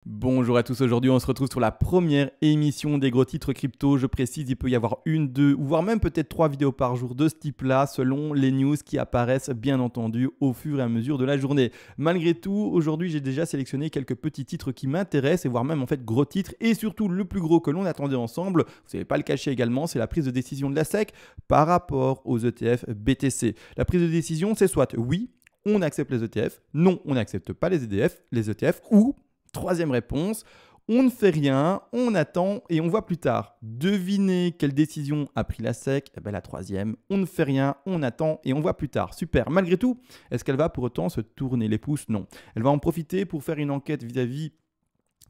Bonjour à tous, aujourd'hui on se retrouve sur la première émission des gros titres crypto. Je précise, il peut y avoir une, deux, ou voire même peut-être 3 vidéos par jour de ce type-là, selon les news qui apparaissent bien entendu au fur et à mesure de la journée. Malgré tout, aujourd'hui j'ai déjà sélectionné quelques petits titres qui m'intéressent, et voire même en fait gros titres, et surtout le plus gros que l'on attendait ensemble, vous n'allez pas le cacher également, c'est la prise de décision de la SEC par rapport aux ETF BTC. La prise de décision, c'est soit oui, on accepte les ETF, non, on n'accepte pas les ETF, ou troisième réponse, on ne fait rien, on attend et on voit plus tard. Devinez quelle décision a pris la SEC? La troisième, on ne fait rien, on attend et on voit plus tard. Super. Malgré tout, est-ce qu'elle va pour autant se tourner les pouces? Non. Elle va en profiter pour faire une enquête vis-à-vis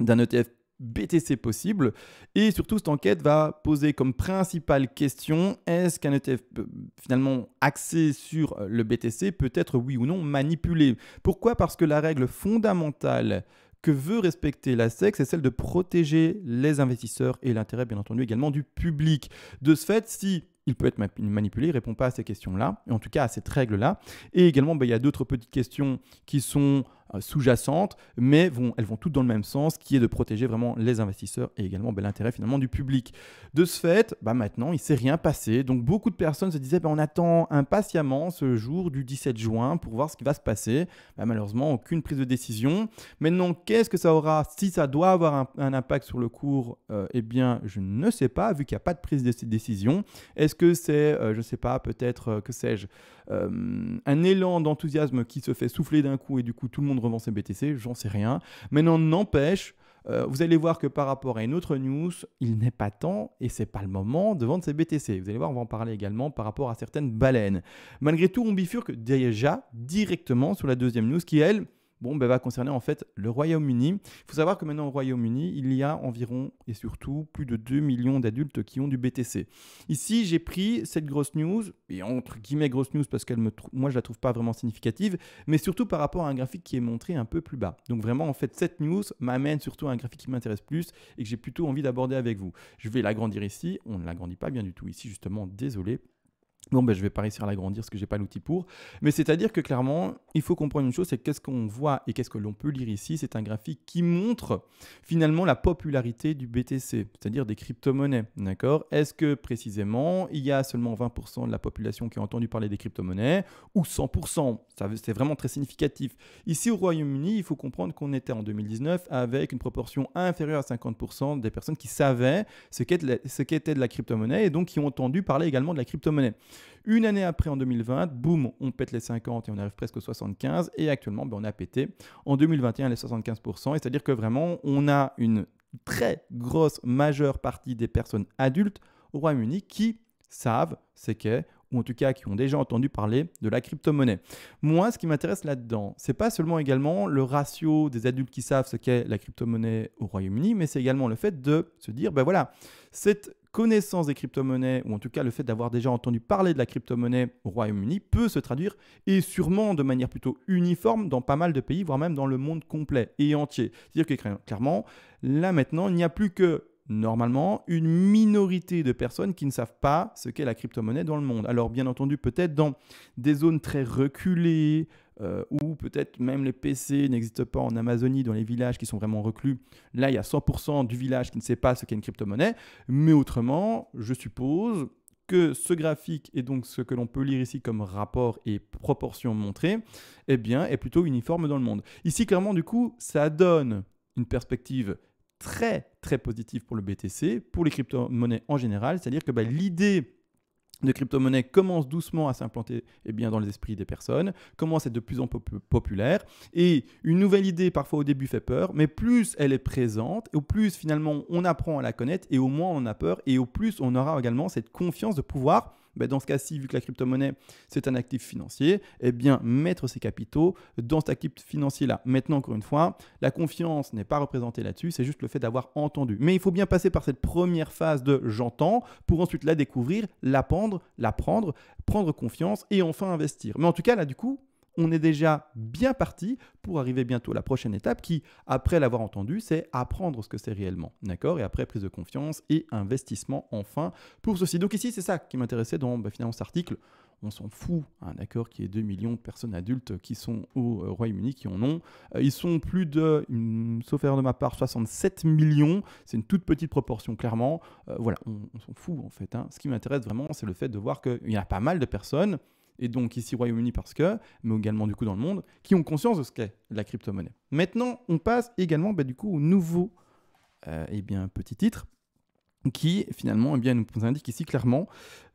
d'un ETF BTC possible, et surtout cette enquête va poser comme principale question: est-ce qu'un ETF finalement axé sur le BTC peut être oui ou non manipulé? Pourquoi? Parce que la règle fondamentale que veut respecter la SEC, c'est celle de protéger les investisseurs et l'intérêt bien entendu également du public. De ce fait, si il peut être manipulé, il ne répond pas à ces questions-là, et en tout cas à cette règle-là. Et également, il y a d'autres petites questions qui sont sous-jacentes, mais elles vont toutes dans le même sens, qui est de protéger vraiment les investisseurs et également l'intérêt finalement du public. De ce fait, maintenant, il ne s'est rien passé. Donc beaucoup de personnes se disaient, on attend impatiemment ce jour du 17 juin pour voir ce qui va se passer. Malheureusement, aucune prise de décision. Maintenant, qu'est-ce que ça aura? Si ça doit avoir un impact sur le cours, je ne sais pas, vu qu'il n'y a pas de prise de décision. Est-ce que c'est, je ne sais pas, peut-être, que sais-je, un élan d'enthousiasme qui se fait souffler d'un coup et du coup tout le monde revend ses BTC? J'en sais rien. Maintenant, n'empêche, vous allez voir que par rapport à une autre news, il n'est pas temps et c'est pas le moment de vendre ses BTC. Vous allez voir, on va en parler également par rapport à certaines baleines. Malgré tout, on bifurque déjà directement sur la deuxième news qui, elle, va concerner en fait le Royaume-Uni. Il faut savoir que maintenant au Royaume-Uni, il y a environ et surtout plus de 2 millions d'adultes qui ont du BTC. Ici, j'ai pris cette grosse news, et entre guillemets grosse news parce moi je la trouve pas vraiment significative, mais surtout par rapport à un graphique qui est montré un peu plus bas. Donc vraiment en fait cette news m'amène surtout à un graphique qui m'intéresse plus et que j'ai plutôt envie d'aborder avec vous. Je vais l'agrandir ici, on ne l'agrandit pas bien du tout ici justement, désolé. Je ne vais pas réussir à l'agrandir parce que je n'ai pas l'outil pour. Mais c'est-à-dire que clairement, il faut comprendre une chose, c'est qu'est-ce qu'on voit et qu'est-ce que l'on peut lire ici. C'est un graphique qui montre finalement la popularité du BTC, c'est-à-dire des crypto-monnaies. D'accord? Est-ce que précisément, il y a seulement 20% de la population qui a entendu parler des crypto-monnaies ou 100%? C'est vraiment très significatif. Ici au Royaume-Uni, il faut comprendre qu'on était en 2019 avec une proportion inférieure à 50% des personnes qui savaient ce qu'était de la crypto-monnaie et donc qui ont entendu parler également de la crypto-monnaie. Une année après, en 2020, boum, on pète les 50 et on arrive presque aux 75. Et actuellement, on a pété en 2021 les 75%. Et c'est-à-dire que vraiment, on a une très grosse, majeure partie des personnes adultes au Royaume-Uni qui savent ce qu'est, ou en tout cas qui ont déjà entendu parler de la crypto-monnaie. Moi, ce qui m'intéresse là-dedans, c'est pas seulement également le ratio des adultes qui savent ce qu'est la crypto-monnaie au Royaume-Uni, mais c'est également le fait de se dire, cette connaissance des crypto-monnaies, ou en tout cas le fait d'avoir déjà entendu parler de la crypto-monnaie au Royaume-Uni, peut se traduire, et sûrement de manière plutôt uniforme, dans pas mal de pays, voire même dans le monde complet et entier. C'est-à-dire que clairement, là maintenant, il n'y a plus que normalement une minorité de personnes qui ne savent pas ce qu'est la crypto-monnaie dans le monde. Alors bien entendu, peut-être dans des zones très reculées, où peut-être même les PC n'existent pas en Amazonie, dans les villages qui sont vraiment reclus. Là, il y a 100% du village qui ne sait pas ce qu'est une crypto-monnaie. Mais autrement, je suppose que ce graphique et donc ce que l'on peut lire ici comme rapport et proportion montrée, est plutôt uniforme dans le monde. Ici, clairement, du coup, ça donne une perspective très, très positive pour le BTC, pour les crypto-monnaies en général. C'est-à-dire que l'idée de crypto-monnaie commence doucement à s'implanter dans les esprits des personnes, commence à être de plus en plus populaire, et une nouvelle idée parfois au début fait peur, mais plus elle est présente, au plus finalement on apprend à la connaître, et au moins on en a peur, et au plus on aura également cette confiance de pouvoir, dans ce cas-ci, vu que la crypto-monnaie c'est un actif financier, mettre ses capitaux dans cet actif financier-là. Maintenant, encore une fois, la confiance n'est pas représentée là-dessus, c'est juste le fait d'avoir entendu. Mais il faut bien passer par cette première phase de j'entends, pour ensuite la découvrir, l'apprendre, prendre confiance et enfin investir. Mais en tout cas, là, du coup, on est déjà bien parti pour arriver bientôt à la prochaine étape qui, après l'avoir entendu, c'est apprendre ce que c'est réellement. D'accord? Et après, prise de confiance et investissement enfin pour ceci. Donc ici, c'est ça qui m'intéressait dans finalement cet article. on s'en fout, hein, d'accord, qu'il y ait 2 millions de personnes adultes qui sont au Royaume-Uni, qui en ont. Ils sont plus de, sauf erreur de ma part, 67 millions. C'est une toute petite proportion, clairement. Voilà, on s'en fout, en fait. Hein. Ce qui m'intéresse vraiment, c'est le fait de voir qu'il y a pas mal de personnes, et donc ici Royaume-Uni parce que, mais également du coup dans le monde, qui ont conscience de ce qu'est la crypto-monnaie. Maintenant, on passe également du coup au nouveau petit titre qui finalement nous indique ici clairement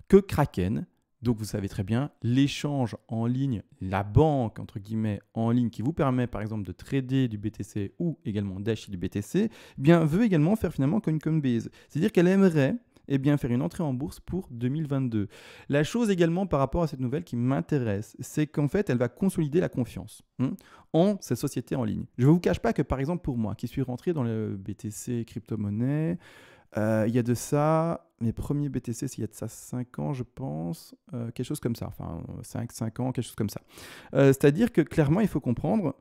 que Kraken, donc vous savez très bien, l'échange en ligne, la banque entre guillemets en ligne qui vous permet par exemple de trader du BTC ou également d'acheter du BTC, veut également faire finalement comme Coinbase. C'est-à-dire qu'elle aimerait faire une entrée en bourse pour 2022. La chose également par rapport à cette nouvelle qui m'intéresse, c'est qu'en fait, elle va consolider la confiance en ces sociétés en ligne. Je ne vous cache pas que par exemple pour moi, qui suis rentré dans le BTC crypto-monnaie, il y a de ça, mes premiers BTC, il y a de ça 5 ans, je pense, quelque chose comme ça, enfin 5 ans, quelque chose comme ça. C'est-à-dire que clairement, il faut comprendre,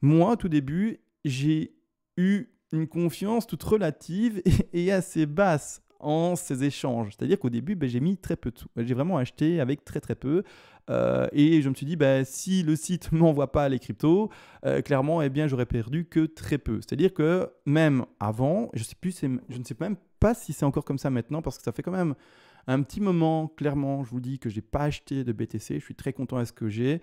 moi, au tout début, j'ai eu une confiance toute relative et assez basse en ces échanges. C'est-à-dire qu'au début, j'ai mis très peu de sous. J'ai vraiment acheté avec très très peu. Et je me suis dit, si le site ne m'envoie pas les cryptos, clairement, j'aurais perdu que très peu. C'est-à-dire que même avant, je ne sais même pas si c'est encore comme ça maintenant, parce que ça fait quand même un petit moment, clairement, je vous dis que je n'ai pas acheté de BTC. Je suis très content à ce que j'ai.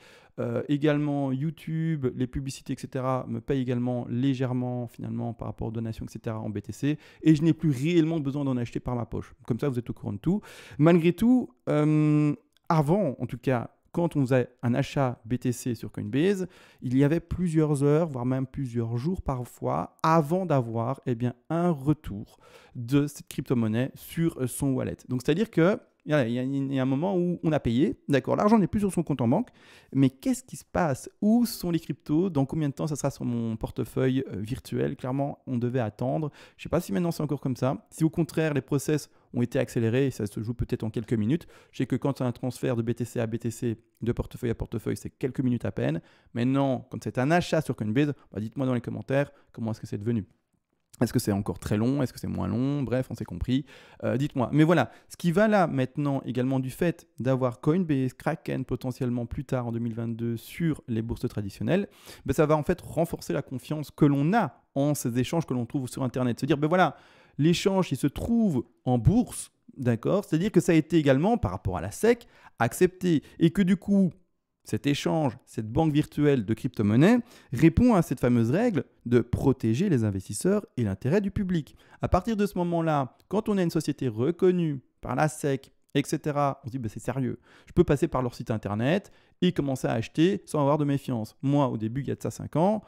Également, YouTube, les publicités, etc. me payent également légèrement, finalement, par rapport aux donations, etc. en BTC. Et je n'ai plus réellement besoin d'en acheter par ma poche. Comme ça, vous êtes au courant de tout. Malgré tout, avant, en tout cas, quand on faisait un achat BTC sur Coinbase, il y avait plusieurs heures, voire même plusieurs jours parfois, avant d'avoir un retour de cette crypto-monnaie sur son wallet. Donc, c'est-à-dire que il y a un moment où on a payé, d'accord, l'argent n'est plus sur son compte en banque, mais qu'est-ce qui se passe? Où sont les cryptos? Dans combien de temps ça sera sur mon portefeuille virtuel? Clairement, on devait attendre. Je ne sais pas si maintenant c'est encore comme ça. Si au contraire, les process ont été accélérés, et ça se joue peut-être en quelques minutes. Je sais que quand c'est un transfert de BTC à BTC, de portefeuille à portefeuille, c'est quelques minutes à peine. Maintenant, quand c'est un achat sur Coinbase, dites-moi dans les commentaires comment est-ce que c'est devenu. Est-ce que c'est encore très long? Est-ce que c'est moins long? Bref, on s'est compris. Dites-moi. Mais voilà, ce qui va là maintenant également du fait d'avoir Coinbase, Kraken potentiellement plus tard en 2022 sur les bourses traditionnelles, ça va en fait renforcer la confiance que l'on a en ces échanges que l'on trouve sur Internet. Se dire, voilà, l'échange il se trouve en bourse, d'accord? C'est-à-dire que ça a été également, par rapport à la SEC, accepté. Et que du coup, cet échange, cette banque virtuelle de crypto-monnaie répond à cette fameuse règle de protéger les investisseurs et l'intérêt du public. À partir de ce moment-là, quand on a une société reconnue par la SEC, etc., on se dit c'est sérieux. Je peux passer par leur site internet et commencer à acheter sans avoir de méfiance. Moi, au début, il y a de ça 5 ans,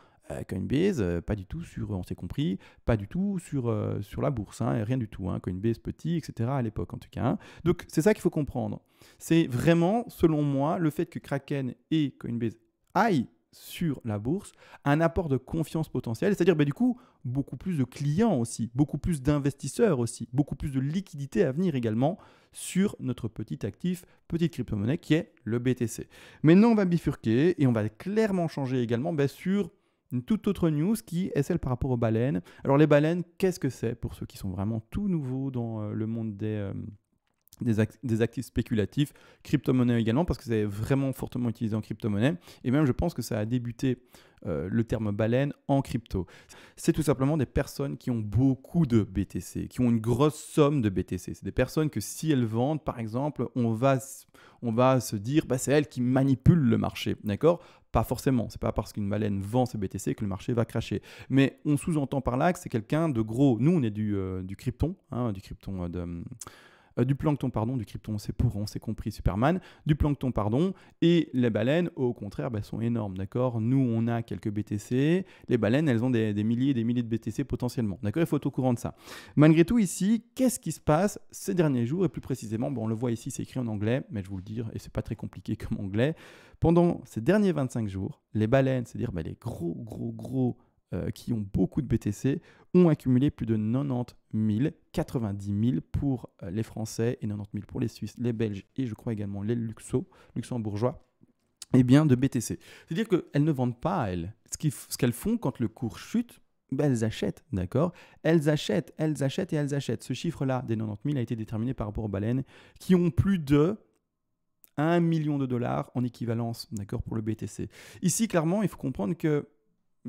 Coinbase, pas du tout sur, on s'est compris, pas du tout sur la bourse, rien du tout. Coinbase petit, etc. à l'époque en tout cas. Donc c'est ça qu'il faut comprendre. C'est vraiment, selon moi, le fait que Kraken et Coinbase aillent sur la bourse, un apport de confiance potentielle, c'est-à-dire du coup, beaucoup plus de clients aussi, beaucoup plus d'investisseurs aussi, beaucoup plus de liquidités à venir également sur notre petit actif, petite crypto-monnaie qui est le BTC. Maintenant, on va bifurquer et on va clairement changer également sur une toute autre news qui est celle par rapport aux baleines. Alors les baleines, qu'est-ce que c'est pour ceux qui sont vraiment tout nouveaux dans le monde des actifs spéculatifs, crypto-monnaie également, parce que c'est vraiment fortement utilisé en crypto-monnaie. Et même, je pense que ça a débuté le terme baleine en crypto. C'est tout simplement des personnes qui ont beaucoup de BTC, qui ont une grosse somme de BTC. C'est des personnes que si elles vendent, par exemple, on va se dire c'est elles qui manipulent le marché, d'accord? Pas forcément, c'est pas parce qu'une baleine vend ses BTC que le marché va cracher. Mais on sous-entend par là que c'est quelqu'un de gros. Nous, on est du krypton, du plancton, pardon, du krypton, c'est pour, on s'est compris, Superman, du plancton, pardon, et les baleines, au contraire, sont énormes, d'accord? Nous, on a quelques BTC, les baleines, elles ont des milliers et des milliers de BTC potentiellement, d'accord? Il faut être au courant de ça. Malgré tout, ici, qu'est-ce qui se passe ces derniers jours, et plus précisément, on le voit ici, c'est écrit en anglais, mais je vous le dis, et c'est pas très compliqué comme anglais, pendant ces derniers 25 jours, les baleines, c'est-à-dire les gros qui ont beaucoup de BTC, ont accumulé plus de 90 000, 90 000 pour les Français et 90 000 pour les Suisses, les Belges et je crois également les luxembourgeois, de BTC. C'est-à-dire qu'elles ne vendent pas à elles. Ce qu'elles font quand le cours chute, elles achètent, d'accord? Elles achètent. Ce chiffre-là des 90 000 a été déterminé par rapport aux baleines qui ont plus de 1 million de dollars en équivalence, d'accord, pour le BTC. Ici, clairement, il faut comprendre que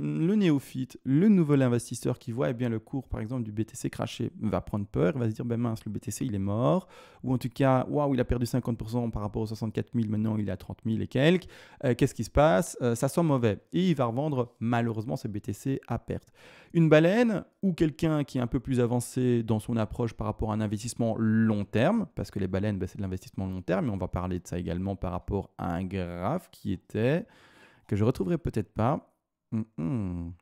le néophyte, le nouvel investisseur qui voit le cours, par exemple, du BTC cracher, va prendre peur, il va se dire, ben mince, le BTC, il est mort, ou en tout cas, waouh, il a perdu 50% par rapport aux 64 000, maintenant il est à 30 000 et quelques. Qu'est-ce qui se passe? Ça sent mauvais. Et il va revendre, malheureusement, ce BTC à perte. Une baleine ou quelqu'un qui est un peu plus avancé dans son approche par rapport à un investissement long terme, parce que les baleines, c'est de l'investissement long terme, et on va parler de ça également par rapport à un graphe qui était, que je retrouverai peut-être pas. Bon,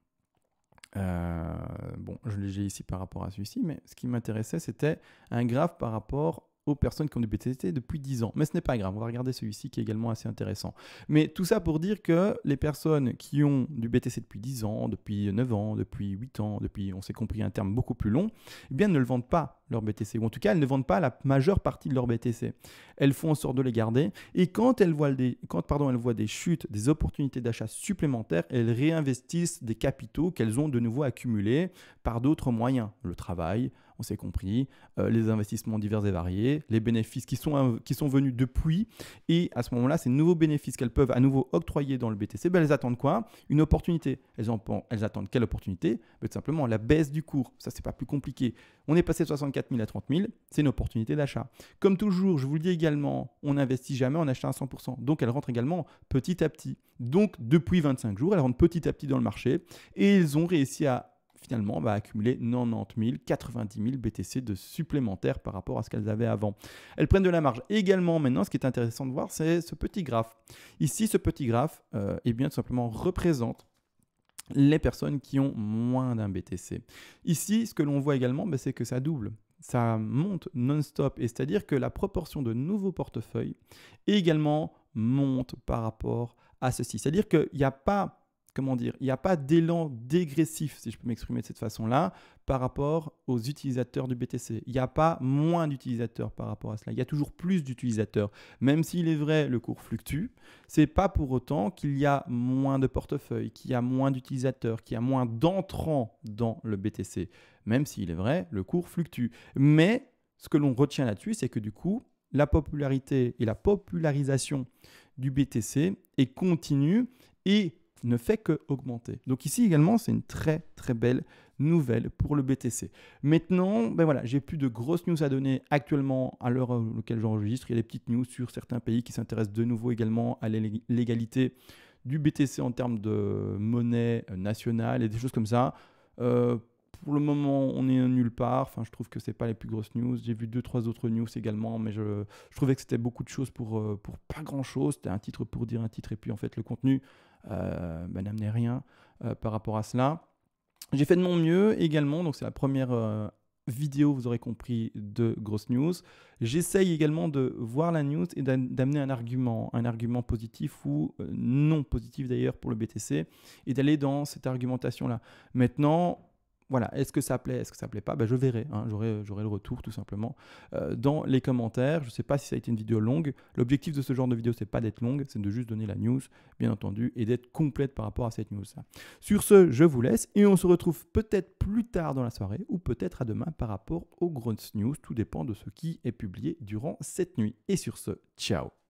j'ai ici par rapport à celui-ci, mais ce qui m'intéressait, c'était un graphe par rapport aux personnes qui ont du BTC depuis 10 ans. Mais ce n'est pas grave, on va regarder celui-ci qui est également assez intéressant. Mais tout ça pour dire que les personnes qui ont du BTC depuis 10 ans, depuis 9 ans, depuis 8 ans, depuis, on s'est compris, un terme beaucoup plus long, eh bien, ne le vendent pas leur BTC, ou en tout cas, elles ne vendent pas la majeure partie de leur BTC. Elles font en sorte de les garder, et quand elles voient des chutes, des opportunités d'achat supplémentaires, elles réinvestissent des capitaux qu'elles ont de nouveau accumulés par d'autres moyens. Le travail, on s'est compris, les investissements divers et variés, les bénéfices qui sont venus depuis, et à ce moment-là, ces nouveaux bénéfices qu'elles peuvent à nouveau octroyer dans le BTC, elles attendent quoi? Une opportunité. Elles attendent quelle opportunité? Tout simplement la baisse du cours. Ça, c'est pas plus compliqué. On est passé de 64 000 à 30 000, c'est une opportunité d'achat. Comme toujours, je vous le dis également, on n'investit jamais en achetant à 100%. Donc, elles rentrent également petit à petit. Donc, depuis 25 jours, elles rentrent petit à petit dans le marché et elles ont réussi à finalement accumuler 90 000, 90 000 BTC de supplémentaires par rapport à ce qu'elles avaient avant. Elles prennent de la marge. Également, maintenant, ce qui est intéressant de voir, c'est ce petit graphe. Ici, ce petit graphe, tout simplement représente les personnes qui ont moins d'un BTC. Ici, ce que l'on voit également, c'est que ça double. Ça monte non-stop. Et c'est-à-dire que la proportion de nouveaux portefeuilles également monte par rapport à ceci. C'est-à-dire qu'il n'y a pas... il n'y a pas d'élan dégressif, si je peux m'exprimer de cette façon-là, par rapport aux utilisateurs du BTC. Il n'y a pas moins d'utilisateurs par rapport à cela. Il y a toujours plus d'utilisateurs. Même s'il est vrai, le cours fluctue, ce n'est pas pour autant qu'il y a moins de portefeuilles, qu'il y a moins d'utilisateurs, qu'il y a moins d'entrants dans le BTC. Même s'il est vrai, le cours fluctue. Mais ce que l'on retient là-dessus, c'est que du coup, la popularité et la popularisation du BTC est continue et ne fait qu'augmenter. Donc ici également, c'est une très très belle nouvelle pour le BTC. Maintenant, j'ai plus de grosses news à donner actuellement à l'heure à laquelle j'enregistre. Il y a des petites news sur certains pays qui s'intéressent de nouveau également à l'égalité du BTC en termes de monnaie nationale et des choses comme ça. Pour le moment, on est nulle part. Enfin, je trouve que c'est pas les plus grosses news. J'ai vu 2-3 autres news également, mais je trouvais que c'était beaucoup de choses pour pas grand-chose. C'était un titre pour dire un titre, et puis en fait, le contenu n'amenait rien par rapport à cela. J'ai fait de mon mieux également, donc c'est la première vidéo, vous aurez compris, de grosses news. J'essaye également de voir la news et d'amener un argument positif ou non positif d'ailleurs pour le BTC, et d'aller dans cette argumentation-là. Maintenant, voilà, est-ce que ça plaît, est-ce que ça plaît pas? Je verrai, j'aurai le retour tout simplement dans les commentaires. Je ne sais pas si ça a été une vidéo longue. L'objectif de ce genre de vidéo, c'est pas d'être longue, c'est de juste donner la news, bien entendu, et d'être complète par rapport à cette news-là. Sur ce, je vous laisse et on se retrouve peut-être plus tard dans la soirée ou peut-être à demain par rapport aux grosses news. Tout dépend de ce qui est publié durant cette nuit. Et sur ce, ciao!